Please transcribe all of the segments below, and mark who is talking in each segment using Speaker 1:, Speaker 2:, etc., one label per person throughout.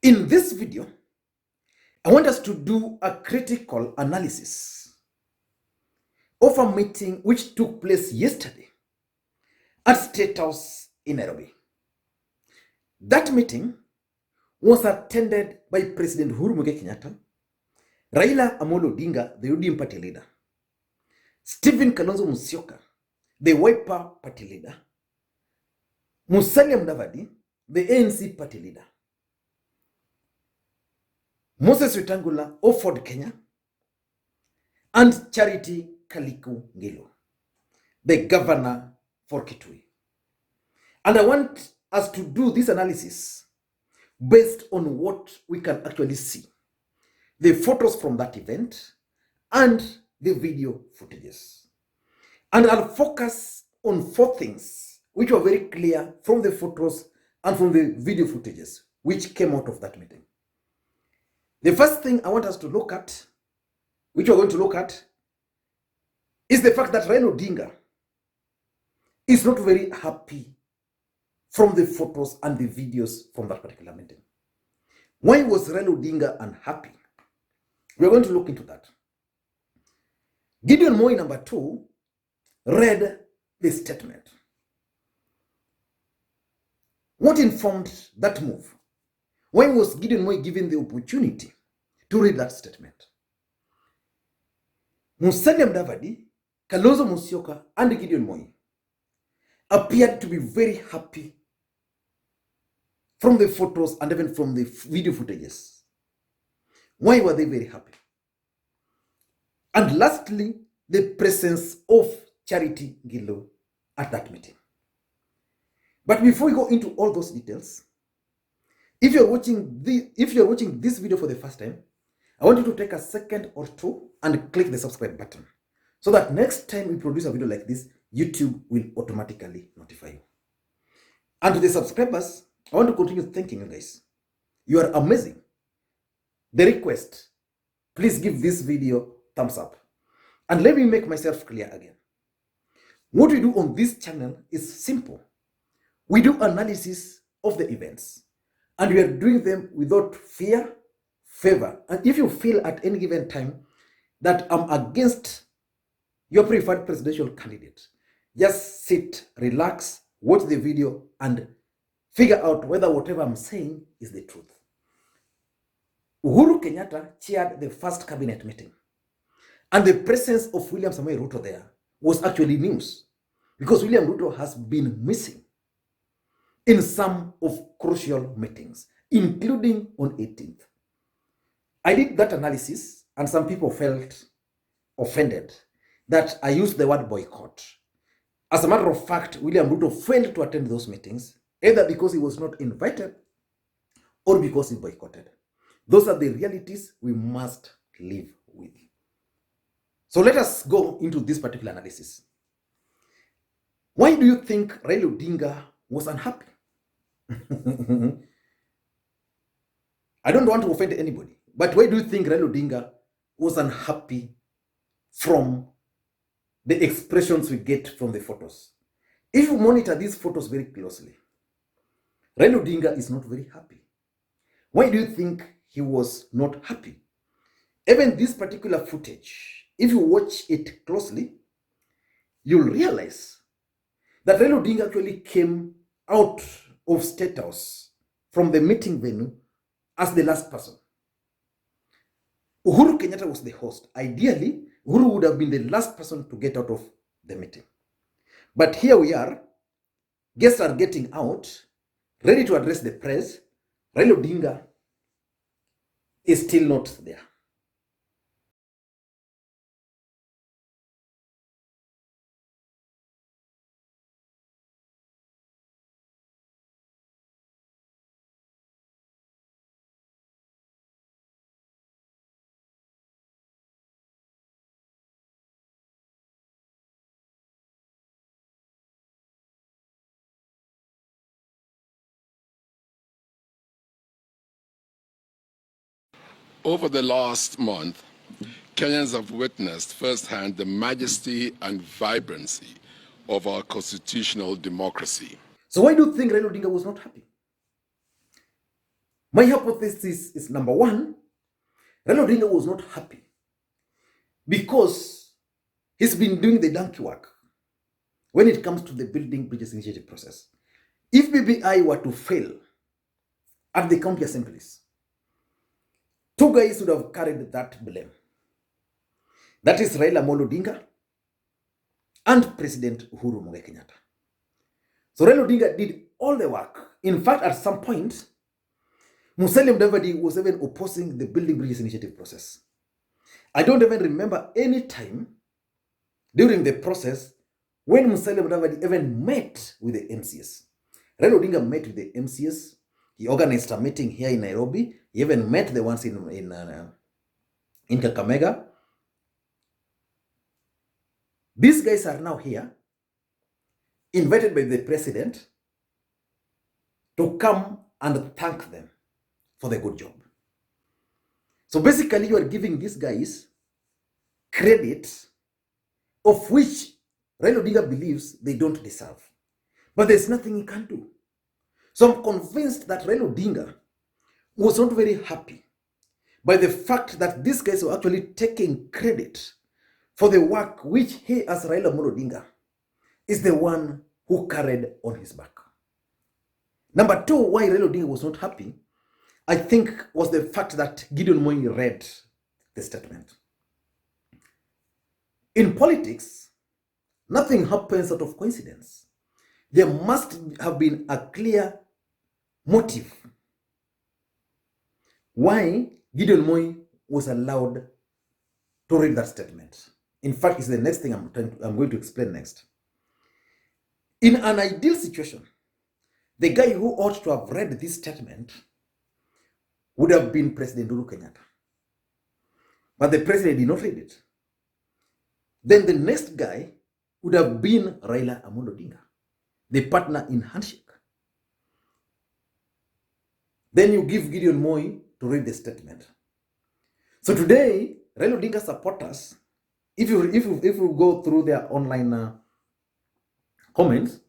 Speaker 1: In this video, I want us to do a critical analysis of a meeting which took place yesterday at State House in Nairobi. That meeting was attended by President Uhuru Kenyatta, Raila Odinga, the UDM party leader, Stephen Kalonzo Musyoka, the Wiper party leader, Musalia Mudavadi, the ANC party leader, Wetangula of Ford Kenya, and Charity Ngilu, the governor for Kitui. And I want us to do this analysis based on what we can actually see, the photos from that event and the video footages. And I'll focus on four things which were very clear from the photos and from the video footages which came out of that meeting. The first thing I want us to look at, which we're going to look at, is the fact that Raila Odinga is not very happy from the photos and the videos from that particular meeting. Why was Raila Odinga unhappy? We're going to look into that. Gideon Moi, number 2, read the statement. What informed that move? Why was Gideon Moi given the opportunity to read that statement? Musalia Mudavadi, Kalonzo Musyoka, and Gideon Moi appeared to be very happy from the photos and even from the video footages. Why were they very happy? And lastly, the presence of Charity Ngilu at that meeting. But before we go into all those details, if you're watching this video for the first time, I want you to take a second or two and click the subscribe button so that next time we produce a video like this, YouTube will automatically notify you. And to the subscribers, I want to continue thanking you guys. You are amazing. The request, please give this video thumbs up. And let me make myself clear again. What we do on this channel is simple. We do analysis of the events, and we are doing them without fear, favor. And if you feel at any given time that I'm against your preferred presidential candidate, just sit, relax, watch the video, and figure out whether whatever I'm saying is the truth. Uhuru Kenyatta chaired the first cabinet meeting, and the presence of William Ruto there was actually news, because William Ruto has been missing in some of crucial meetings, including on 18th. I did that analysis, and some people felt offended that I used the word boycott. As a matter of fact, William Ruto failed to attend those meetings, either because he was not invited or because he boycotted. Those are the realities we must live with. So let us go into this particular analysis. Why do you think Raila Odinga was unhappy? I don't want to offend anybody, but why do you think Raila Odinga was unhappy from the expressions we get from the photos? If you monitor these photos very closely, Raila Odinga is not very happy. Why do you think he was not happy? Even this particular footage, if you watch it closely, you'll realize that Raila Odinga actually came out of State House from the meeting venue as the last person. Uhuru Kenyatta was the host. Ideally, Uhuru would have been the last person to get out of the meeting. But here we are, guests are getting out, ready to address the press. Raila Odinga is still not there.
Speaker 2: Over the last month, Kenyans have witnessed firsthand the majesty and vibrancy of our constitutional democracy.
Speaker 1: So why do you think Raila Odinga was not happy? My hypothesis is number one, Raila Odinga was not happy because he's been doing the donkey work when it comes to the Building Bridges Initiative process. If BBI were to fail at the county assemblies, two guys would have carried that blame. That is Raila Odinga and President Uhuru Kenyatta. So Raila Odinga did all the work. In fact, at some point, Musalia Mudavadi was even opposing the Building Bridges Initiative process. I don't even remember any time during the process when Musalia Mudavadi even met with the MCS. Raila Odinga met with the MCS. He organized a meeting here in Nairobi. He even met the ones in Kakamega. These guys are now here, invited by the president to come and thank them for the good job. So basically, you are giving these guys credit of which Raila Odinga believes they don't deserve. But there's nothing he can do. So I'm convinced that Raila Odinga was not very happy by the fact that these guys were actually taking credit for the work which he, as Raila Odinga, is the one who carried on his back. Number two, why Raila Odinga was not happy, I think, was the fact that Gideon Moi read the statement. In politics, nothing happens out of coincidence. There must have been a clear motive why Gideon Moi was allowed to read that statement. In fact, it's the next thing I'm going to explain next. In an ideal situation, the guy who ought to have read this statement would have been President Uhuru Kenyatta. But the president did not read it. Then the next guy would have been Raila Odinga, the partner in handshake. Then you give Gideon Moi to read the statement. So today, Raila Odinga supporters, if you go through their online comments,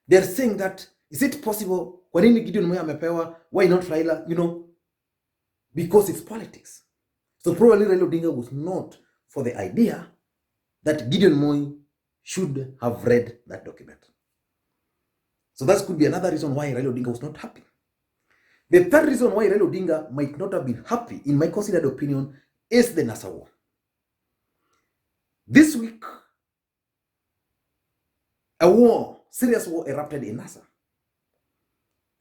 Speaker 1: they're saying that, is it possible? Kwa nini Gideon Moi amepewa? Why not Raila? Because it's politics. So probably Raila Odinga was not for the idea that Gideon Moi should have read that document. So that could be another reason why Raila Odinga was not happy. The third reason why Raila Odinga might not have been happy, in my considered opinion, is the NASA war. This week, a war, serious war erupted in NASA.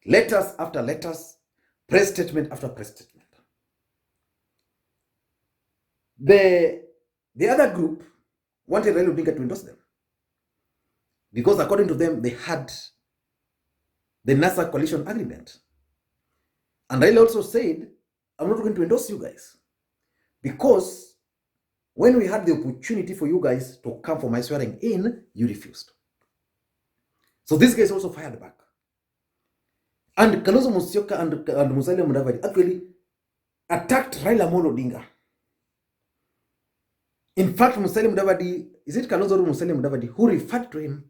Speaker 1: Letters after letters, press statement after press statement. The other group wanted Raila Odinga to endorse them because according to them, they had the NASA coalition agreement. And Raila also said, I'm not going to endorse you guys because when we had the opportunity for you guys to come for my swearing in, you refused. So these guys also fired back. And Kalonzo Musyoka and Musalia Mudavadi actually attacked Raila Odinga. In fact, Musalia Mudavadi, is it Kalonzo or Musalia Mudavadi, who referred to him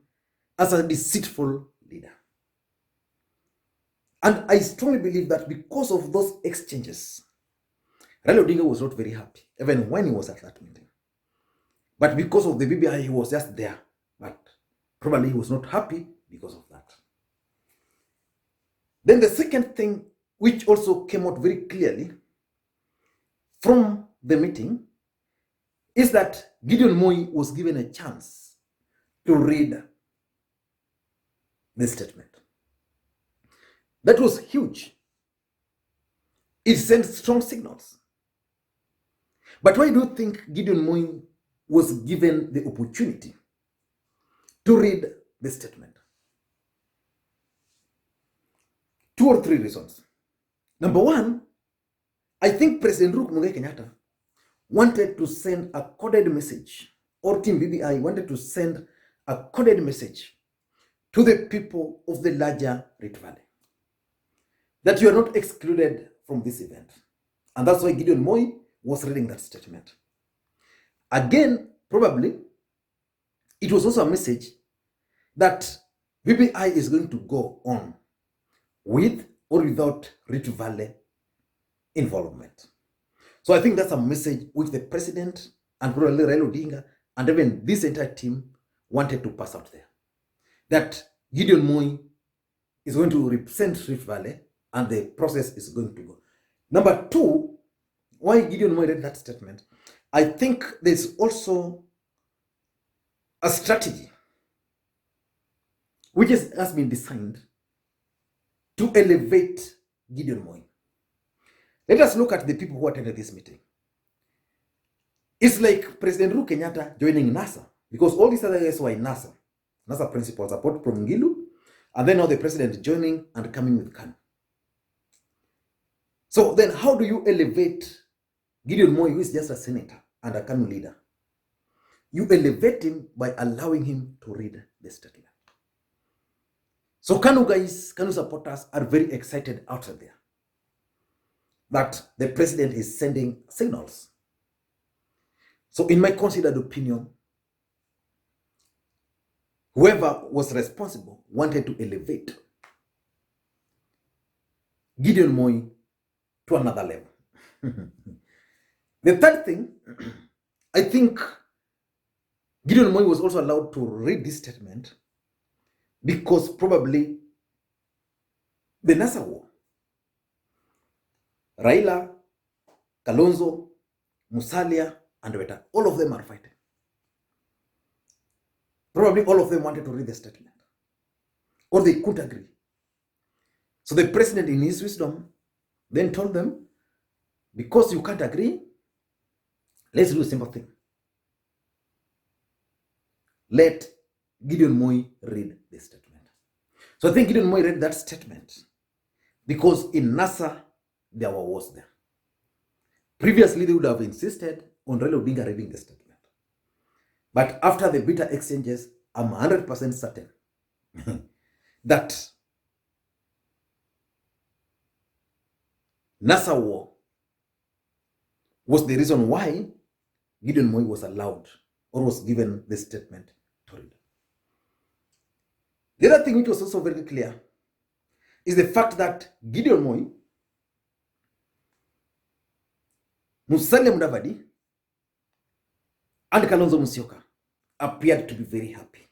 Speaker 1: as a deceitful leader? And I strongly believe that because of those exchanges, Raila Odinga was not very happy, even when he was at that meeting. But because of the BBI, he was just there. But probably he was not happy because of that. Then the second thing, which also came out very clearly from the meeting, is that Gideon Moi was given a chance to read the statement. That was huge. It sent strong signals. But why do you think Gideon Moi was given the opportunity to read the statement? 2 or 3 reasons. Number one, I think President Uhuru Kenyatta wanted to send a coded message, or Team BBI wanted to send a coded message to the people of the larger Rift Valley, that you are not excluded from this event. And that's why Gideon Moi was reading that statement. Again, probably, it was also a message that BBI is going to go on with or without Rift Valley involvement. So I think that's a message which the president and probably Raila Odinga and even this entire team wanted to pass out there. That Gideon Moi is going to represent Rift Valley and the process is going to go. Number two, why Gideon Moi read that statement, I think there's also a strategy which has been designed to elevate Gideon Moi. Let us look at the people who attended this meeting. It's like President Uhuru Kenyatta joining NASA, because all these other guys were in NASA. NASA principals, support from Ngilu, and then now the president joining and coming with cant. So then how do you elevate Gideon Moi, who is just a senator and a cant leader? You elevate him by allowing him to read the statement. So Kanu guys, Kanu supporters are very excited out there that the president is sending signals. So in my considered opinion, whoever was responsible wanted to elevate Gideon Moi to another level. The third thing, I think Gideon Moi was also allowed to read this statement because probably the NASA war, Raila, Kalonzo, Musalia, and Wetangula, all of them are fighting. Probably all of them wanted to read the statement, or they couldn't agree. So the president, in his wisdom, then told them, because you can't agree, let's do a simple thing. Let Gideon Moi read the statement. So I think Gideon Moi read that statement because in NASA, there were wars there. Previously, they would have insisted on Raila Odinga reading the statement. But after the bitter exchanges, I'm 100% certain that NASA war was the reason why Gideon Moi was allowed or was given the statement to read. The other thing which was also very clear is the fact that Gideon Moi, Musalia Mudavadi, and Kalonzo Musyoka appeared to be very happy.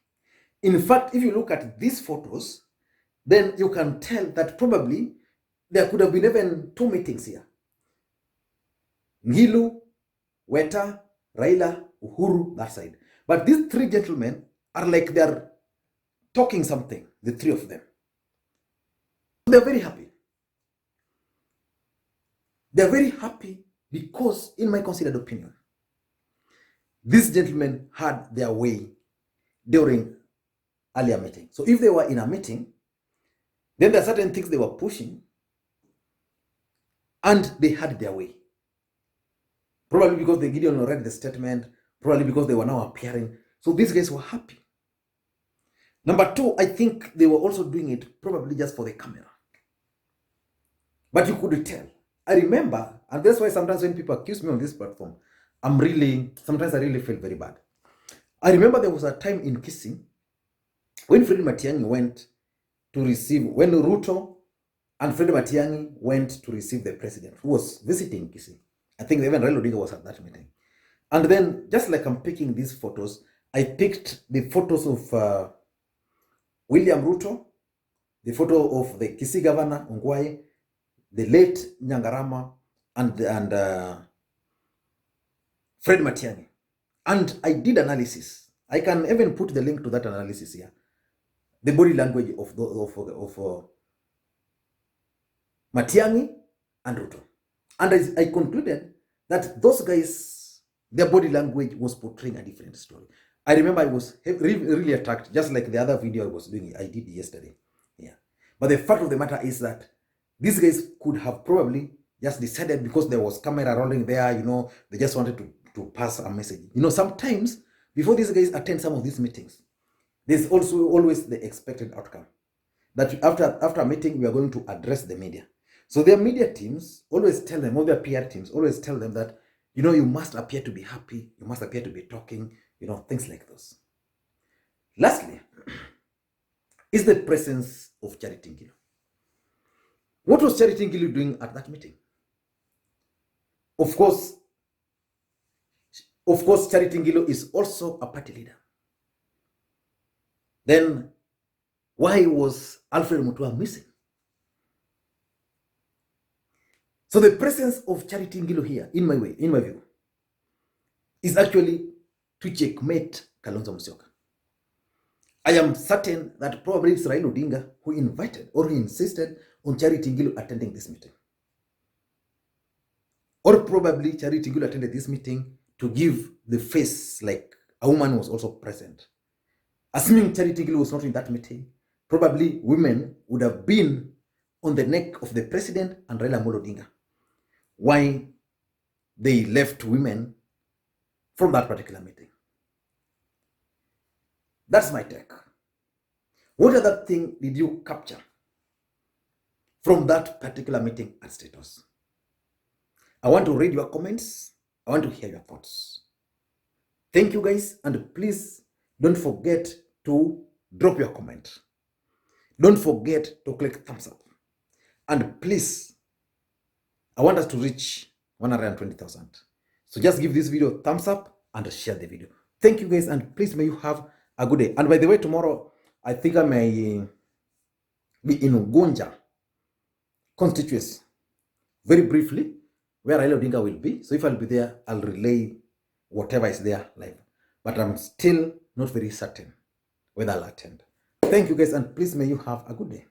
Speaker 1: In fact, if you look at these photos, then you can tell that probably there could have been even two meetings here. Ngilu, Weta, Raila, Uhuru, that side. But these three gentlemen are like they're talking something, the three of them. They're very happy. They're very happy because, in my considered opinion, these gentlemen had their way during earlier meeting. So if they were in a meeting, then there are certain things they were pushing and they had their way. Probably because the Gideon read the statement, probably because they were now appearing. So these guys were happy. Number two, I think they were also doing it probably just for the camera. But you could tell. I remember, and that's why sometimes when people accuse me on this platform, sometimes I really feel very bad. I remember there was a time in Kisii when Fred Matiang'i went to receive, when Ruto and Fred Matiang'i went to receive the president who was visiting Kisii. I think even Raila Odinga was at that meeting. And then, just like I'm picking these photos, I picked the photos of William Ruto, the photo of the Kisii governor, Ongwae, the late Nyangarama, and Fred Matiang'i. And I did analysis. I can even put the link to that analysis here. The body language of Matiang'i and Ruto. And I concluded that those guys, their body language was portraying a different story. I remember I was really attacked, just like the other video I did yesterday. Yeah. But the fact of the matter is that these guys could have probably just decided, because there was camera rolling there, they just wanted to pass a message. Sometimes before these guys attend some of these meetings, there's also always the expected outcome. That after a meeting, we are going to address the media. So their media teams always tell them, or their PR teams always tell them that, you must appear to be happy, you must appear to be talking, things like those. Lastly, is the presence of Charity Ngilu. What was Charity Ngilu doing at that meeting? Of course, Charity Ngilu is also a party leader. Then why was Alfred Mutua missing? So the presence of Charity Ngilu here, in my view, is actually to checkmate Kalonzo Musyoka. I am certain that probably it's Raila Odinga who invited or who insisted on Charity Ngilu attending this meeting. Or probably Charity Ngilu attended this meeting to give the face like a woman was also present. Assuming Charity Ngilu was not in that meeting, probably women would have been on the neck of the president and Raila Odinga. Why they left women from that particular meeting. That's my take. What other thing did you capture from that particular meeting at Status? I want to read your comments. I want to hear your thoughts. Thank you guys, and please don't forget to drop your comment. Don't forget to click thumbs up. And please, I want us to reach 120,000. So just give this video a thumbs up and share the video. Thank you guys, and please may you have a good day. And by the way, tomorrow, I think I may be in Ugunja constituency, very briefly, where Raila Odinga will be. So if I'll be there, I'll relay whatever is there live. But I'm still not very certain whether I'll attend. Thank you guys, and please may you have a good day.